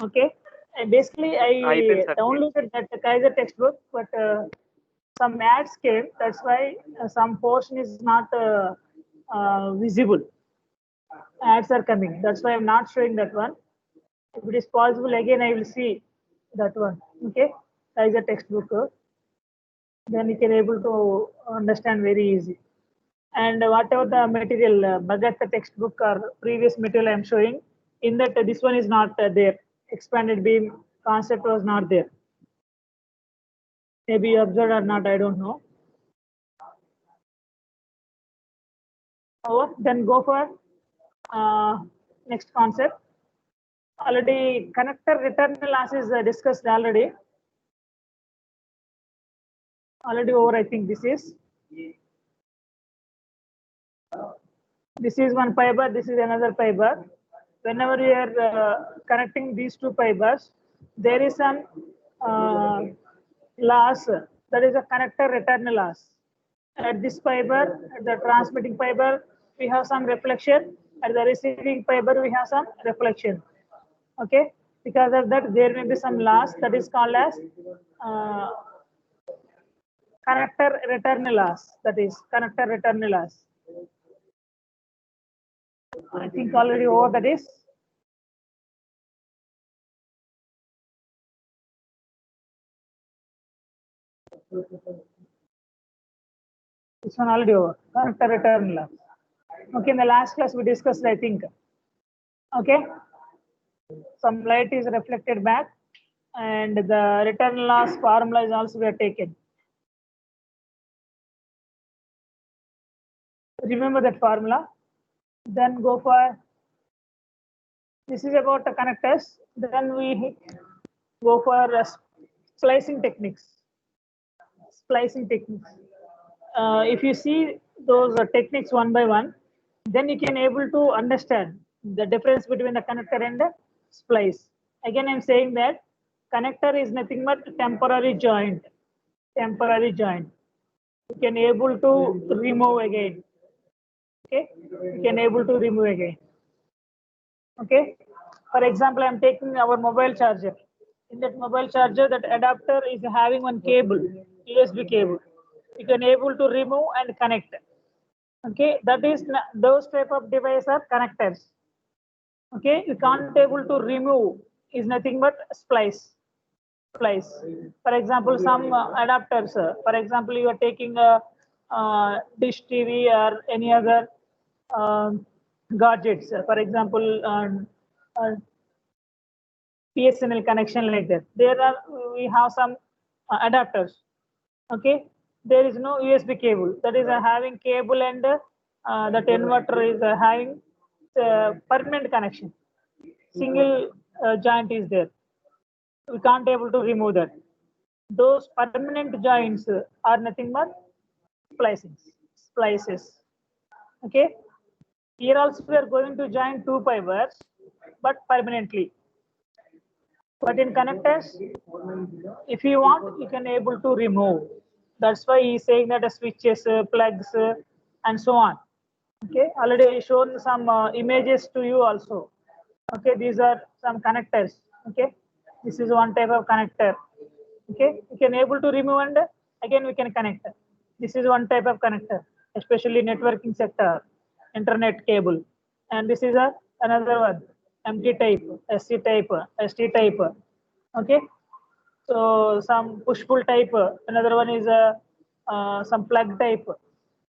Okay, basically I అయిపోయింది sir. downloaded that Kaiser textbook, but some ads came. That's why some portion is not visible. Ads are coming. That's why I'm not showing that one. If it is possible, again I will see that one. Okay, Kaiser textbook. Then you can able to understand very easy. And whatever the material, Bhagat textbook or previous material I'm showing, in that this one is not there. Expanded beam concept was not there. Maybe you observed or not, I don't know. Then go for next concept. Already connector return loss is discussed already. Already over, I think this is. This is one fiber, this is another fiber. Whenever you are connecting these two fibers, there is some loss, that is a connector return loss. At this fiber, at the transmitting fiber, we have some reflection. At the receiving fiber, we have some reflection. Okay, because of that, there may be some loss that is called as uh, connector return loss. That is connector return loss. I think already over that is. This one already over. Connector return loss. Okay, in the last class we discussed, I think. Okay, some light is reflected back, and the return loss formula is also we are taken. Remember that formula. Then go for, this is about the connectors. Then we go for splicing techniques. Splicing techniques. If you see those techniques one by one, then you can able to understand the difference between the connector and the splice. Again, I'm saying that connector is nothing but temporary joint. Temporary joint. You can able to remove again. Okay, you can able to remove again. Okay, for example, I'm taking our mobile charger. In that mobile charger, that adapter is having one cable, USB cable. You can able to remove and connect. Okay, that is those type of devices are connectors. Okay, you can't able to remove is nothing but splice. For example, some adapters. For example, you are taking a dish TV or any other gadgets. For example, PSNL connection like that. There are we have some adapters. Okay, there is no USB cable. That is having cable, and that inverter is having permanent connection. Single joint is there. We can't able to remove that. Those permanent joints are nothing but splices. Okay. Here also we are going to join two fibers, but permanently. But in connectors, if you want, you can able to remove. That's why he's saying that switches, plugs, and so on. Okay, already I shown some images to you also. Okay, these are some connectors. Okay, this is one type of connector. Okay, you can able to remove, and again we can connect. This is one type of connector, especially networking sector, internet cable. And this is another one, MT type, SC type, ST type. Okay, so some push pull type. Another one is some plug type.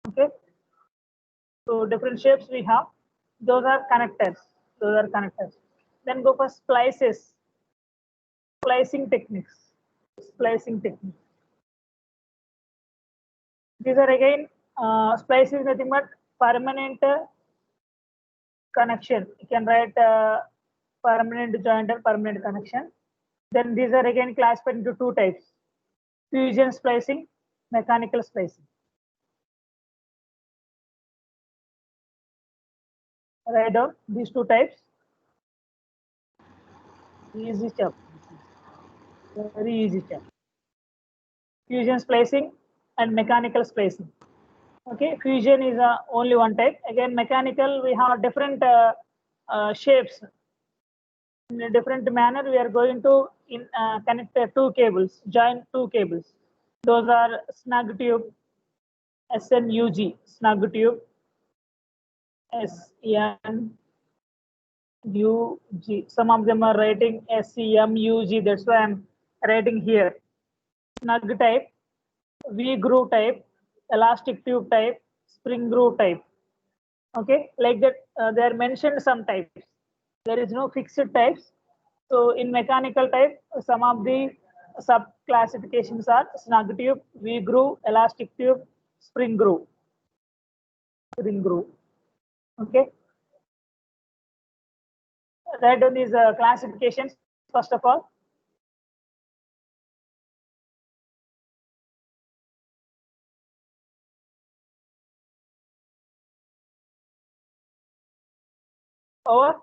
Okay, so different shapes we have. Those are connectors. Those are connectors. Then go for splices. Splicing techniques. Splicing techniques. These are again splice is nothing but permanent connection. You can write permanent joint and permanent connection. Then these are again classified into two types: fusion splicing, mechanical splicing. Write down these two types. Easy step. Very easy step. Fusion splicing and mechanical splicing. Okay, fusion is only one type. Again, mechanical we have different shapes. in a different manner, we are going to connect two cables, join two cables. Those are snug tube, SNUG, snug tube, SNUG. Some of them are writing SEMUG. That's why I'm writing here. Snug type, V groove type, elastic tube type, spring groove type. Okay, like that. They are mentioned some types. There is no fixed types. So in mechanical type, some of the sub classifications are snug tube, V groove, elastic tube, spring groove. Spring groove. Okay. Write down these classifications first of all. Over.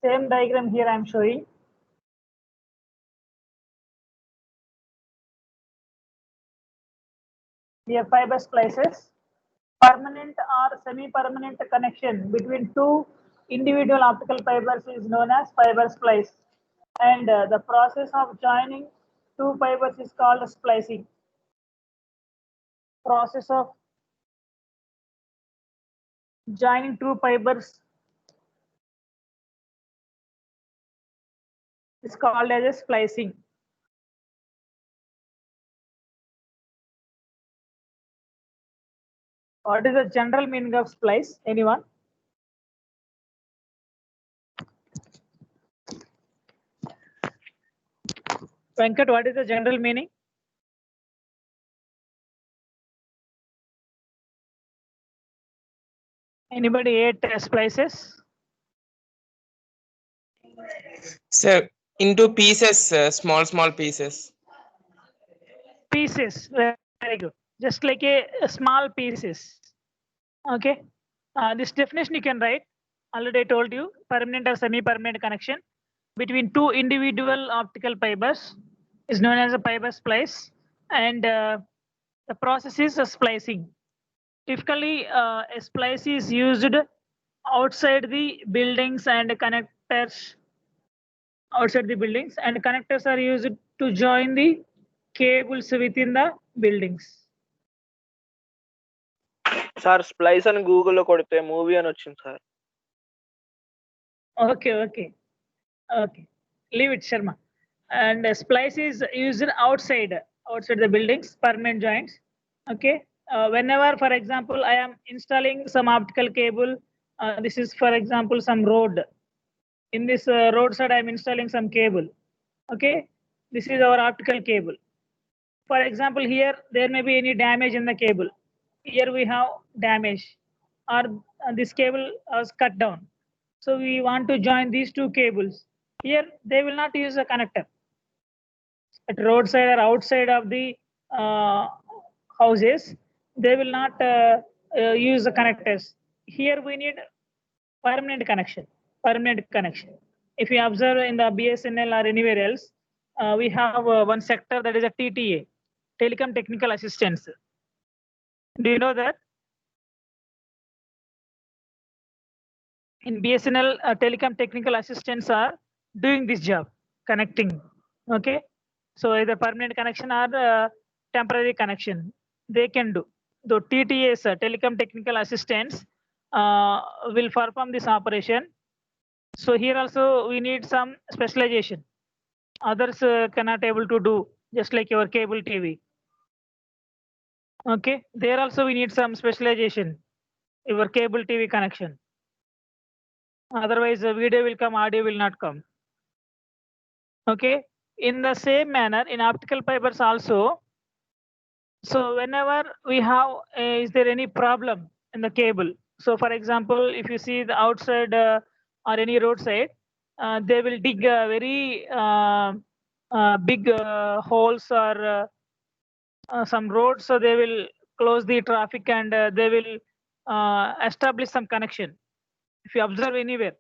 Same diagram here I am showing. We have fiber splices. Permanent or semi-permanent connection between two individual optical fibers is known as fiber splice. And the process of joining two fibers is called splicing. Process of joining two fibers is called as a splicing. What is the general meaning of splice? Anyone? Venkat, what is the general meaning? Anybody ate splices? Sir, into pieces, small pieces. Pieces, very good. Just like a small pieces. Okay. This definition you can write. Already I told you, permanent or semi-permanent connection between two individual optical fibers is known as a fiber splice, and the process is a splicing. Typically, a splice is used outside the buildings and connectors. Outside the buildings, and connectors are used to join the cables within the buildings. Sir splice అని గూగుల్లో కొడితే movie అని వచ్చింది sir. Okay. Leave it, Sharma. And splice is used outside the buildings, permanent joints. Okay. Whenever, for example, I am installing some optical cable, this is, for example, some road. In this roadside, I am installing some cable. Okay. This is our optical cable. For example, here there may be any damage in the cable. Here we have damage, or this cable was cut down. So we want to join these two cables. Here they will not use a connector. At roadside or outside of the houses, they will not use the connectors. Here we need permanent connection. If you observe in the BSNL or anywhere else, we have one sector that is a TTA, Telecom Technical Assistance. Do you know that? In BSNL, telecom technical assistants are doing this job, connecting. Okay. So either permanent connection or temporary connection, they can do. The TTAs, telecom technical assistants, will perform this operation. So here also we need some specialization. Others cannot able to do, just like your cable TV. Okay. There also we need some specialization, your cable TV connection. Otherwise, the video will come, audio will not come. Okay. In the same manner, in optical fibers also. So whenever we have, is there any problem in the cable? So for example, if you see the outside or any roadside, they will dig very big holes or some roads. So they will close the traffic and they will establish some connection. If you observe anywhere,